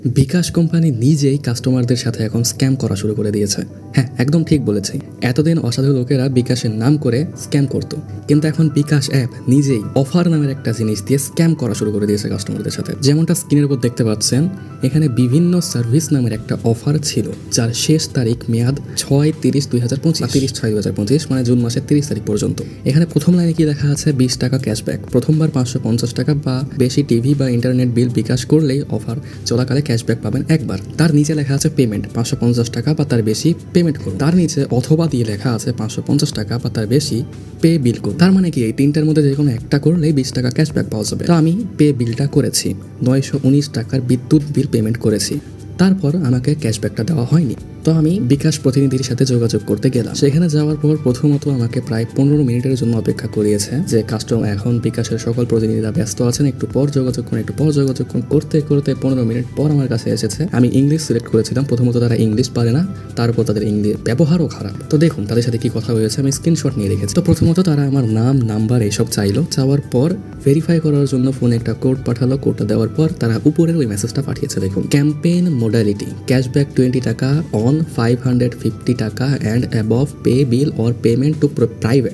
বিকাশ company নিজেই কাস্টমারদের সাথে এখন স্ক্যাম করা শুরু করে দিয়েছে। হ্যাঁ, একদম ঠিক বলেছি। এতদিন অসাধু লোকেরা বিকাশের নাম করে স্ক্যাম করতো, কিন্তু এখন বিকাশ অ্যাপ নিজেই অফার নামের একটা জিনিস দিয়ে স্ক্যাম করা শুরু করে দিয়েছে কাস্টমারদের সাথে। যেমনটা স্ক্রিনের উপর দেখতে পাচ্ছেন, এখানে বিভিন্ন সার্ভিস নামের একটা অফার ছিল, যার শেষ তারিখ মেয়াদ 6/30/2025, 30/6/2025 মানে জুন মাসের 30 তারিখ পর্যন্ত। এখানে প্রথম লাইনে কি লেখা আছে? 20 টাকা ক্যাশব্যাক, প্রথমবার 550 টাকা বা বেশি টিভি বা ইন্টারনেট বিল বিকাশ করলেই অফার চলাকালে ক্যাশব্যাক পাবেন একবার। তার নিচে লেখা আছে পেমেন্ট 550 টাকা বা তার বেশি পেমেন্ট করুন। তার নিচে অথবা দিয়ে লেখা আছে 550 টাকা বা তার বেশি পে বিল করুন। তার মানে কি এই তিনটার মধ্যে যে কোনো একটা করলেই 20 টাকা ক্যাশব্যাক পাওয়া যাবে। তো আমি পে বিলটা করেছি, 919 টাকার বিদ্যুৎ বিল পেমেন্ট করেছি। তারপর আমাকে ক্যাশব্যাকটা দেওয়া হয়নি। তো আমি বিকাশ প্রতিনিধির সাথে যোগাযোগ করতে গেলাম। সেখানে যাওয়ার পর প্রথমত আমাকে প্রায় 15 মিনিটের জন্য অপেক্ষা করিয়েছে, যে কাস্টমার এখন বিকাশের সকল প্রতিনিধিরা ব্যস্ত আছেন, একটু পর যোগাযোগ করুন, একটু পর যোগাযোগ করুন। করতে করতে 15 মিনিট পর আমার কাছে এসেছে। আমি ইংলিশ সিলেক্ট করেছিলাম। প্রথমত তারা ইংলিশ পারে না, তারপর তাদের ইংলিশ ব্যবহারও খারাপ। তো দেখুন তাদের সাথে কি কথা হয়েছে, আমি স্ক্রিনশট নিয়ে রেখেছি। তো প্রথমত তারা আমার নাম, নাম্বার এইসব চাইলো। চাওয়ার পর ভেরিফাই করার জন্য ফোনে একটা কোড পাঠালো। কোডটা দেওয়ার পর তারা উপরের ওই মেসেজটা পাঠিয়েছে, দেখুন, ক্যাম্পেইন মোডালিটি ক্যাশব্যাক 20 টাকা অন 550 টাকা and above pay bill or payment to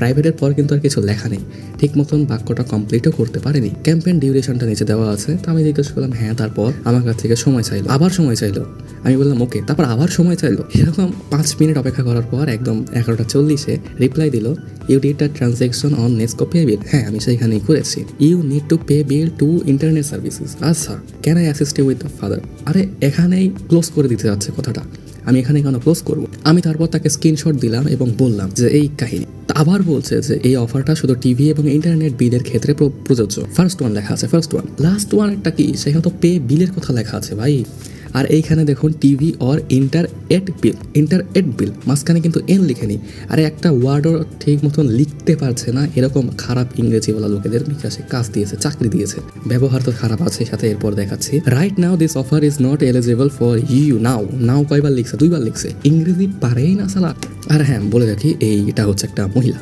প্রাইভেটের পর কিন্তু আর কিছু লেখা নেই, ঠিক মতন বাক্যটা কমপ্লিটও করতে পারেনি। ক্যাম্পেইন ডিউরেশনটা নিচে দেওয়া আছে। তো আমি জিজ্ঞেস করলাম হ্যাঁ, তারপর আমার কাছ থেকে সময় চাইলো, আবার সময় চাইলো। আমি বললাম ওকে, তারপর আবার সময় চাইলো। এরকম 5 মিনিট অপেক্ষা করার পর একদম 11:40 রিপ্লাই দিল, you did the transaction on NESCO pay bill. হ্যাঁ, আমি সেইখানেই করেছি। You need to pay bill to internet services. আচ্ছা, can I assist you with the further? আরে এখানেই ক্লোজ করে দিতে যাচ্ছে কথাটা, আমি এখানে কেন ক্লোজ করবো? আমি তারপর তাকে স্ক্রিনশট দিলাম এবং বললাম যে এই কাহিনী। আবার বলছে যে এই অফারটা শুধু টিভি এবং ইন্টারনেট বিলের ক্ষেত্রে প্রযোজ্য। ফার্স্ট ওয়ান লেখা আছে, ফার্স্ট ওয়ান। লাস্ট ওয়ান একটা কি, সেখানে তো পে বিলের কথা লেখা আছে ভাই। আর এইখানে দেখুন টিভি অর ইন্টারনেট বিল মাঝখানে কিন্তু এন লিখেনি। আরে একটা ওয়ার্ডও ঠিক মতন লিখতে পারছে না, এরকম খারাপ ইংরেজিওয়ালা লোকেদের বিকাশে কাজ দিয়েছে, চাকরি দিয়েছে। ব্যবহার তো খারাপ আছে সাথে। এরপর দেখাচ্ছি, right now this offer is not eligible for you. নাও কয়বার লিখছে? 2বার লিখছে। ইংরেজি পারেই না সালা। আর হ্যাঁ, বলে রাখি এইটা হচ্ছে একটা মহিলা,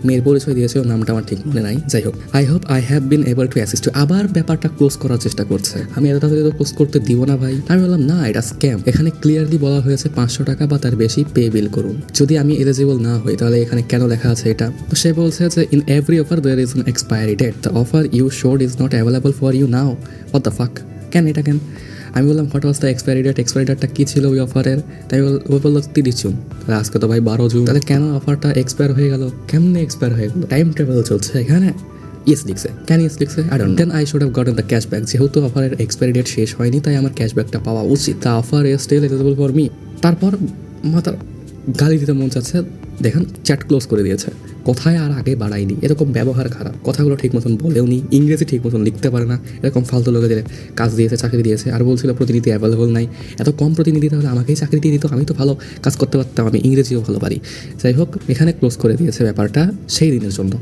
মেয়ের পরিচয় দিয়েছে, ওর নামটা আমার ঠিক মনে নাই। যাই হোক, I hope I have been able to assist you. আবার ব্যাপারটা ক্লোজ করার চেষ্টা করছে। আমি এত তাড়াতাড়ি তো ক্লোজ করতে দিব না ভাই। আমি বললাম না, এটা স্ক্যাম। এখানে ক্লিয়ারলি বলা হয়েছে 500 টাকা বা তার বেশি পে বিল করুন। যদি আমি এলিজিবল না হই তাহলে এখানে কেন লেখা আছে এটা? তো সে বলছে যে in every offer there is an expiry date, the offer you showed is not available for you now. What the fuck, কেন এটা কেন? আমি বললাম what was the expiry date? Expiry ডেটটা কী ছিল ওই অফারের? তাই ও বললো 30 জুন। আজকে তো ভাই 12 জুন। তাহলে কেন অফারটা এক্সপায়ার হয়ে গেল? কেমনে এক্সপায়ার হয়ে গেল? টাইম ট্রাভেল চলছে এখানে। ইয়েস লিখছে, কেন ইয়েস লিখছে? I don't know. Then I should have gotten the cashback. যেহেতু অফারের এক্সপায়ারি ডেট শেষ হয়নি, তাই আমার ক্যাশব্যাকটা পাওয়া উচিত। The offer is still eligible for me. তারপর মাথার গালি দিতে মন চাচ্ছে, দেখেন চ্যাট ক্লোজ করে দিয়েছে। কোথায় আর আগে বাড়ায়নি, এরকম ব্যবহার খারাপ, কথাগুলো ঠিক মতন বলেও নি, ইংরেজি ঠিক মতন লিখতে পারে না, এরকম ফালতু লোকেদের কাজ দিয়েছে, চাকরি দিয়েছে। আর বলছিল প্রতিনিধি অ্যাভেলেবল নাই। এত কম প্রতিনিধি, তাহলে আমাকেই চাকরি দিয়ে দিত, আমি তো ভালো কাজ করতে পারতাম, আমি ইংরেজিও ভালো পারি। যাই হোক, এখানে ক্লোজ করে দিয়েছে ব্যাপারটা সেই দিনের জন্য।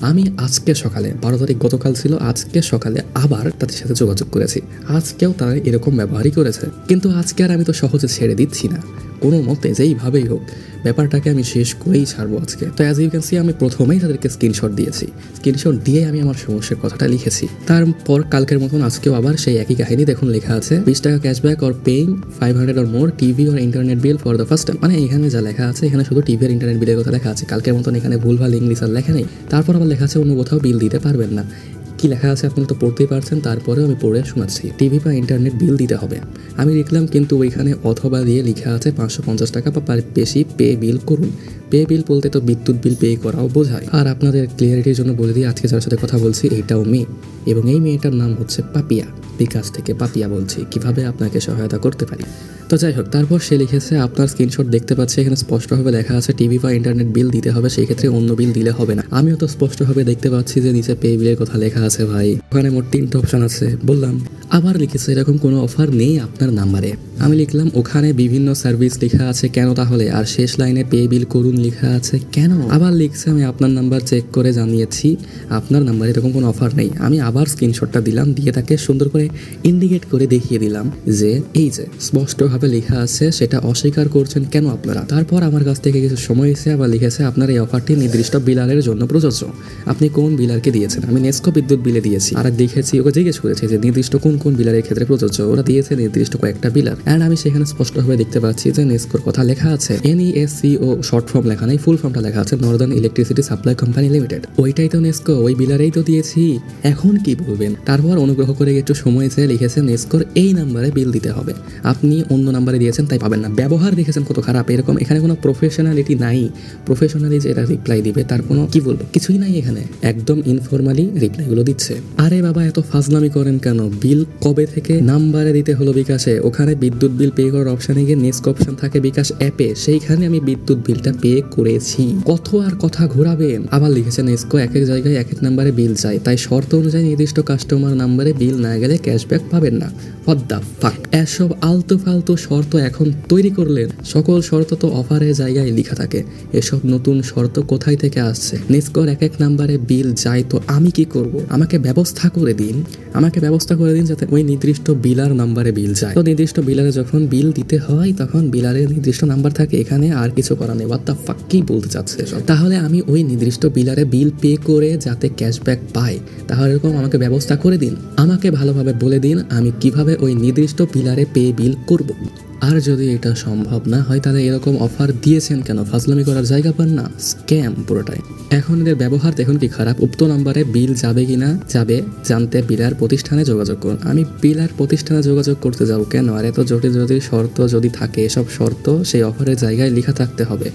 আমি আজকে সকালে 12 তারিখ গতকাল ছিল, আজকে সকালে আবার তাদের সাথে যোগাযোগ করেছি। আজকেও তারা এরকম ব্যবহারই করেছে। কিন্তু আজকে আর আমি তো সহজে ছেড়ে দিচ্ছি না, কোনো মতে যেইভাবেই হোক ব্যাপারটাকে আমি শেষ করেই ছাড়বো আজকে। তো অ্যাজ ইউ ক্যান সি, আমি প্রথমেই তাদেরকে স্ক্রিনশট দিয়েছি। স্ক্রিনশট দিয়ে আমি আমার সমস্যার কথাটা লিখেছি। তারপর কালকের মতন আজকেও আবার সেই একই কাহিনী। দেখুন লেখা আছে 20 টাকা cashback or paying 500 or more TV or internet bill for the first time. মানে এখানে যা লেখা আছে, এখানে শুধু টিভি আর ইন্টারনেট বিলের কথা লেখা আছে। কালকের মতন এখানে ভুলভাল ইংলিশ আর লেখা নেই। তারপর আবার লেখা আছে অন্য কোথাও বিল দিতে পারবেন না। কি লেখা আছে আপনারা তো পড়তেই পারছেন, তারপরেও আমি পড়ে শোনাচ্ছি। টিভি বা ইন্টারনেট বিল দিতে হবে আমি লিখলাম, কিন্তু ওইখানে অথবা দিয়ে লেখা আছে 550 টাকা বা বেশি পে বিল করুন। পে বিল বলতে তো বিদ্যুৎ বিল পে করাও বোঝায়। আর আপনাদের ক্লিয়ারিটির জন্য বলে দিই, আজকে যার সাথে কথা বলছি এইটাও মেয়ে, এবং এই মেয়েটার নাম হচ্ছে পাপিয়া। বিকাশ থেকে পাপিয়া বলছি, কিভাবে আপনাকে সহায়তা করতে পারি। তো যাই হোক, তারপর সে লিখেছে, আপনার স্ক্রিনশট দেখতে পাচ্ছি, এখানে স্পষ্টভাবে লেখা আছে টিভি বা ইন্টারনেট বিল দিতে হবে, সেই ক্ষেত্রে অন্য বিল দিলে হবে না। আমিও তো স্পষ্টভাবে দেখতে পাচ্ছি যে নিচে পে বিলের কথা লেখা আছে ভাই। ওখানে মোট 3টা অপশন আছে বললাম। আবার লিখেছে এরকম কোনো অফার নেই আপনার নাম্বারে। আমি লিখলাম ওখানে বিভিন্ন সার্ভিস লেখা আছে কেন তাহলে? আর শেষ লাইনে পে বিল করুন লেখা আছে কেন? আবার লিখছে আমি আপনার নাম্বার চেক করে জানিয়েছি, আপনার নাম্বারে এরকম কোনো অফার নেই। আমি আবার স্ক্রিনশটটা দিলাম, দিয়ে তাকে সুন্দর করে ইন্ডিকেট করে দেখিয়ে দিলাম যে এই যে স্পষ্টভাবে লেখা আছে, সেটা অস্বীকার করছেন কেন আপনারা? তারপর আমার কাছ থেকে কিছু সময় এসে আবার লিখেছে, আপনার এই অফারটি নির্দিষ্ট বিলারের জন্য প্রযোজ্য। আপনি কোন বিলারকে দিয়েছেন? আমি নেস্কো বিদ্যুৎ বিলে দিয়েছি আর দেখেছি, ওকে জিজ্ঞেস করেছে যে নির্দিষ্ট কোন কোন বিলারের ক্ষেত্রে প্রযোজ্য। ওরা দিয়েছে নির্দিষ্ট কয়েকটা বিলার, অ্যান্ড আমি সেখানে স্পষ্টভাবে দেখতে পাচ্ছি যে নেসকোর কথা লেখা আছে। NESCO শর্ট ফর্ম লেখা নেই, ফুল ফর্মটা লেখা আছে Northern electricity supply company limited. ওইটাই তো নেসকো, ওই বিলারেই তো দিয়েছি। এখন কি বলবেন? তারপর অনুগ্রহ করে একটু সময় চেয়ে লিখেছে নেসকোর এই নাম্বারে বিল দিতে হবে, আপনি অন্য নাম্বারে দিয়েছেন তাই পাবেন না। ব্যবহার দেখেছেন কত খারাপ, এরকম এখানে কোনো প্রফেশনালিটি নাই। প্রফেশনালি যে এটা রিপ্লাই দিবে তার কোনো কি বলবো কিছুই নাই এখানে, একদম ইনফরমালি রিপ্লাইগুলো দিচ্ছে। আরে বাবা এত ফাজলামি করেন কেন? বিল কবে থেকে নাম্বারে দিতে হলো বিকাশে? ওখানে বিদ্যুৎ বিল পে করার অপশানে গিয়ে নেক্সট অপশন থাকে বিকাশ অ্যাপে, সেইখানে আমি বিদ্যুৎ বিলটা পে করেছি। কত আর কথা ঘোরাবেন? আবার লিখেছে নেসকো এক এক জায়গায় এক এক নাম্বারে বিল চাই, তাই শর্ত অনুযায়ী নির্দিষ্ট কাস্টমার নাম্বারে বিল না গেলে ক্যাশব্যাক পাবেন না। হোয়াট দ্য ফাক? এসব আলতু ফালতু শর্ত এখন তৈরি করলেন? সকল শর্ত তো অফারের জায়গায় লেখা থাকে, এসব নতুন শর্ত কোথায় থেকে আসছে? নেসকোর এক এক নাম্বারে বিল যায় তো আমি কি করব? আমাকে ব্যবস্থা করে দিন, আমাকে ব্যবস্থা করে দিন যাতে ওই নির্দিষ্ট বিলার নাম্বারে বিল যায়। তো নির্দিষ্ট বিলারে যখন বিল দিতে হয় তখন বিলারের নির্দিষ্ট নাম্বার থাকে, এখানে আর কিছু করার নেই। হোয়াট দ্য ফাক কি বলতে চাচ্ছে এসব? তাহলে আমি ওই নির্দিষ্ট বিলারে বিল পে করে যাতে ক্যাশব্যাক পাই, তাহলে এরকম আমাকে ব্যবস্থা করে দিন। আমাকে ভালোভাবে বলে দিন আমি কিভাবে ওই নির্দিষ্ট বিলারে পে বিল করব। আর যদি এটা সম্ভব না হয় তাহলে এরকম অফার দিয়েছেন কেন? ফাজলামি করার জায়গা পান না, স্ক্যাম পুরোটাই। এখন এদের ব্যবহার দেখুন কি খারাপ। উক্ত নাম্বারে বিল যাবে কিনা যাবে জানতে বিলার প্রতিষ্ঠানে যোগাযোগ করুন। আমি বিলার প্রতিষ্ঠানে যোগাযোগ করতে যাবো কেন? আর এত জটিল জটিল শর্ত যদি থাকে, এসব শর্ত সেই অফারের জায়গায় লেখা থাকতে হবে,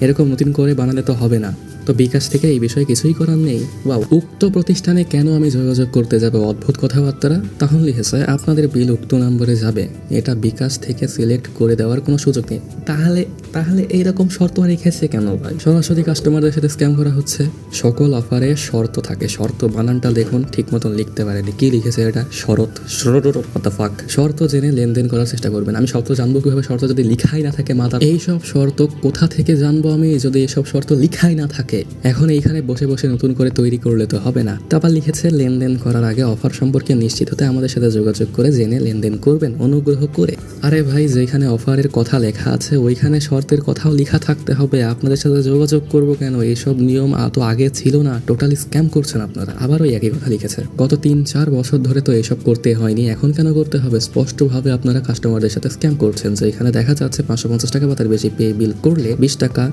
এরকম নতুন করে বানালে তো হবে না। তো বিকাশ থেকে এই বিষয়ে কিছুই করার নেই। বা উক্ত প্রতিষ্ঠানে কেন আমি যোগাযোগ করতে যাবো? অদ্ভুত কথাবার্তারা। তখন লিখেছে আপনাদের বিল উক্ত নম্বরে যাবে, এটা বিকাশ থেকে সিলেক্ট করে দেওয়ার কোনো সুযোগ নেই। তাহলে তাহলে এইরকম শর্ত রেখেছে কেন ভাই? সরাসরি কাস্টমারদের সাথে স্ক্যাম করা হচ্ছে। সকল অফারে শর্ত থাকে, শর্ত বানানটা দেখুন ঠিক মতন লিখতে পারেনি। কি লিখেছে এটা? শরৎ। শর্ত জেনে লেনদেন করার চেষ্টা করবেন। আমি শর্ত জানবো কিভাবে? শর্ত যদি লিখাই না থাকে মাথা, এইসব শর্ত কোথা থেকে জানবো আমি যদি এসব শর্ত লিখাই না থাকে? এখন এইখানে বসে বসে নতুন করে তৈরি করলে তো হবে না। তারপর লিখেছে লেনদেন করার আগে অফার সম্পর্কে নিশ্চিত হতে আমাদের সাথে যোগাযোগ করে জেনে লেনদেন করবেন অনুগ্রহ করে। আরে ভাই যেখানে অফারের কথা লেখা আছে ওইখানে শর্তের কথাও লেখা থাকতে হবে। আপনাদের সাথে যোগাযোগ করব কেন? এইসব নিয়ম তো আগে ছিল না, টোটালি স্ক্যাম করছেন আপনারা। আবার ওই একই কথা লিখেছে। গত 3-4 বছর ধরে তো এসব করতে হয়নি, এখন কেন করতে হবে? স্পষ্টভাবে আপনারা কাস্টমারদের সাথে স্ক্যাম করছেন। যে এখানে দেখা যাচ্ছে 550 টাকা বা তার বেশি পে বিল করলে 20 টাকা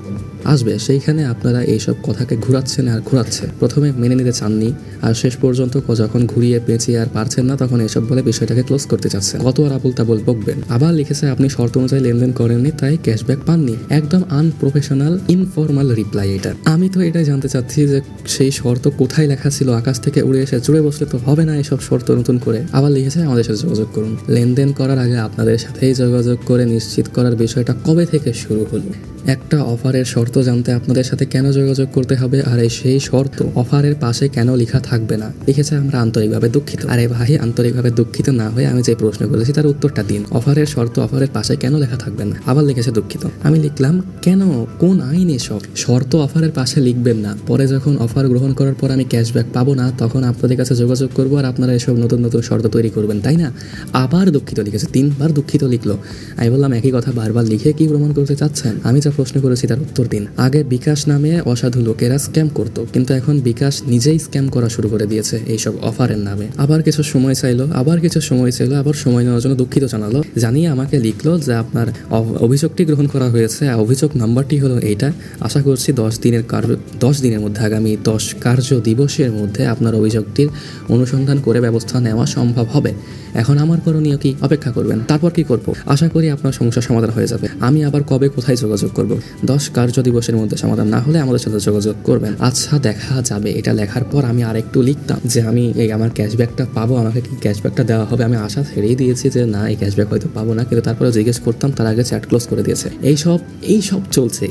আসবে, সেইখানে আপনারা এইসব কথাকে ঘুরাচ্ছেন আর ঘুরাচ্ছে। প্রথমে মেনে নিতে চাননি, আর শেষ পর্যন্ত যখন ঘুরিয়ে পেঁচিয়ে আর পারছেন না তখন এসব বলে বিষয়টাকে ক্লোজ করতে চাচ্ছেন। কত আর আবুল তাবুল বকবেন? আবার লিখেছে আপনি শর্ত অনুযায়ী লেনদেন করেননি তাই ক্যাশব্যাক পাননি। একদম আনপ্রফেশনাল ইনফর্মাল রিপ্লাই এটা। আমি তো এটাই জানতে চাচ্ছি যে সেই শর্ত কোথায় লেখা ছিল? আকাশ থেকে উড়ে এসে জুড়ে বসলে তো হবে না এসব শর্ত নতুন করে। আবার লিখেছে আমাদের সাথে যোগাযোগ করুন। লেনদেন করার আগে আপনাদের সাথেই যোগাযোগ করে নিশ্চিত করার বিষয়টা কবে থেকে শুরু হলো? একটা অফারের শর্ত জানতে আপনাদের সাথে কেন যোগাযোগ করতে হবে? আর সেই শর্ত অফারের পাশে কেন লেখা থাকবে না? লিখেছে আমরা আন্তরিকভাবে দুঃখিত। আরে ভাই আন্তরিকভাবে দুঃখিত না হয়ে আমি যে প্রশ্ন করেছি তার উত্তরটা দিন। অফারের শর্ত অফারের পাশে কেন লেখা থাকবে না? আবার লিখেছে দুঃখিত। আমি লিখলাম কেন? কোন আইন এসব? শর্ত অফারের পাশে লিখবেন না, পরে যখন অফার গ্রহণ করার পর আমি ক্যাশব্যাক পাবো না তখন আপনাদের কাছে যোগাযোগ করবো আর আপনারা এসব নতুন নতুন শর্ত তৈরি করবেন, তাই না? আবার দুঃখিত লিখেছে, 3বার দুঃখিত লিখলো। আমি বললাম একই কথা বারবার লিখে কি প্রমাণ করতে চাচ্ছেন? আমি যা প্রশ্ন করেছি তার উত্তর দিন। আগে বিকাশ নামে অসাধু লোকেরা স্ক্যাম করতো, কিন্তু এখন বিকাশ নিজেই স্ক্যাম করা শুরু করে দিয়েছে এইসব অফারের নামে। আবার কিছু সময় চাইলো, আবার সময় নেওয়ার জন্য দুঃখিত জানালো, জানিয়ে আমাকে লিখলো যে আপনার অভিযোগটি গ্রহণ করা হয়েছে, অভিযোগ নাম্বারটি হলো এইটা। আশা করছি 10 দিনের মধ্যে, আগামী 10 কার্য দিবসের মধ্যে আপনার অভিযোগটির অনুসন্ধান করে ব্যবস্থা নেওয়া সম্ভব হবে। এখন আমার করণীয় কি? অপেক্ষা করবেন। তারপর কি করব? আশা করি আপনার সমস্যার সমাধান হয়ে যাবে। আমি আবার কবে কোথায় যোগাযোগ করব? 10 কার্য দিবসের মধ্যে সমাধান না হলে আমাদের সাথে যোগাযোগ করবেন। আচ্ছা দেখা যাবে। এটা লেখার পর আমি আরেকটু লিখতাম যে আমি আমার ক্যাশব্যাকটা পাবো, আমাকে কি ক্যাশব্যাকটা দেওয়া হবে? আমি আশা ছেড়েই দিয়েছি যে না এই ক্যাশব্যাক হয়তো পাবো না, কিন্তু তারপরে জিজ্ঞেস করতাম, তার আগে চ্যাট ক্লোজ করে দিয়েছে। এইসব চলছে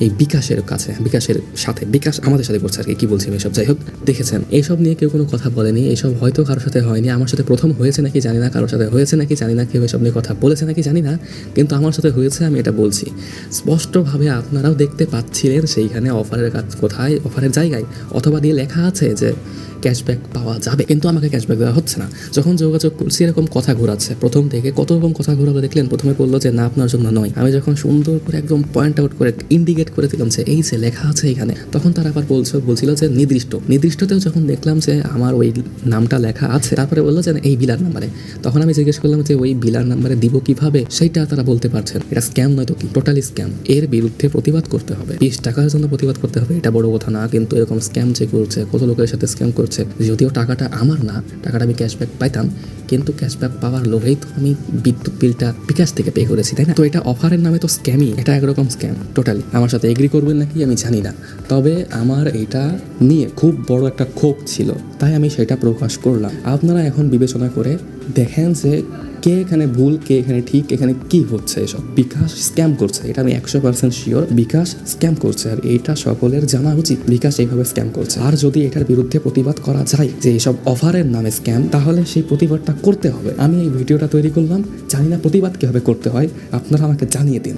এই বিকাশের কাছে, বিকাশের সাথে, বিকাশ আমাদের সাথে করছে আর কি বলছি এসব। যাই হোক, দেখেছেন এইসব নিয়ে কেউ কোনো কথা বলেনি। এইসব হয়তো কারোর সাথে হয়নি, আমার সাথে প্রথম হয়েছে নাকি জানি না, কারোর সাথে হয়েছে নাকি জানি না, কেউ এসব নিয়ে কথা বলেছে নাকি জানি না, কিন্তু আমার সাথে হয়েছে, আমি এটা বলছি। স্পষ্টভাবে আপনারাও দেখতে পাচ্ছিলেন সেইখানে অফারের কাজ কোথায়, অফারের জায়গায় অথবা দিয়ে লেখা আছে যে ক্যাশব্যাক পাওয়া যাবে, কিন্তু আমাকে ক্যাশব্যাক দেওয়া হচ্ছে না। যখন যোগাযোগ করছি এরকম কথা ঘোরাচ্ছে, প্রথম থেকে কত রকম কথা ঘোরালো দেখলেন। প্রথমে বললো যে না আপনার জন্য নয়, আমি যখন সুন্দর করে একদম পয়েন্ট আউট করে ইন্ডিকেট করে দিলাম যে এই যে লেখা আছে এখানে, তখন তারা আবার বলছিল যে নির্দিষ্টতেও যখন দেখলাম যে আমার ওই নামটা লেখা আছে, তারপরে বললো যে এই বিলার নাম্বারে। তখন আমি জিজ্ঞেস করলাম যে ওই বিলার নাম্বারে দিব কিভাবে, সেইটা তারা বলতে পারছেন এটা স্ক্যাম নয় তো কি, টোটালি স্ক্যাম। এর বিরুদ্ধে প্রতিবাদ করতে হবে, 20 টাকার জন্য প্রতিবাদ করতে হবে, এটা বড় কথা না, কিন্তু এরকম স্ক্যাম যে করছে, কত লোকের সাথে স্ক্যাম করছে। যদিও টাকাটা আমার না, টাকাটা আমি ক্যাশব্যাক পাইতাম, কিন্তু ক্যাশব্যাক পাওয়ার লোভেই তো আমি বিদ্যুৎ বিলটা বিকাশ থেকে পে করেছি, তাই না? তো এটা অফারের নামে তো স্ক্যামই, এটা একরকম স্ক্যাম টোটালি। আমার সাথে এগ্রি করবেন নাকি আমি জানি না, তবে আমার এটা নিয়ে খুব বড় একটা ক্ষোভ ছিল, তাই আমি সেটা প্রকাশ করলাম। আপনারা এখন বিবেচনা করে দেখেন যে কে এখানে ভুল, কে এখানে ঠিক, এখানে কি হচ্ছে। এসব বিকাশ স্ক্যাম করছে, এটা আমি 100% শিওর বিকাশ স্ক্যাম করছে, আর এটা সকলের জানা উচিত বিকাশ এইভাবে স্ক্যাম করছে। আর যদি এটার বিরুদ্ধে প্রতিবাদ করা যায় যে এইসব অফারের নামে স্ক্যাম, তাহলে সেই প্রতিবাদটা করতে হবে। আমি এই ভিডিওটা তৈরি করলাম, জানি না প্রতিবাদ কীভাবে করতে হয়, আপনারা আমাকে জানিয়ে দিন।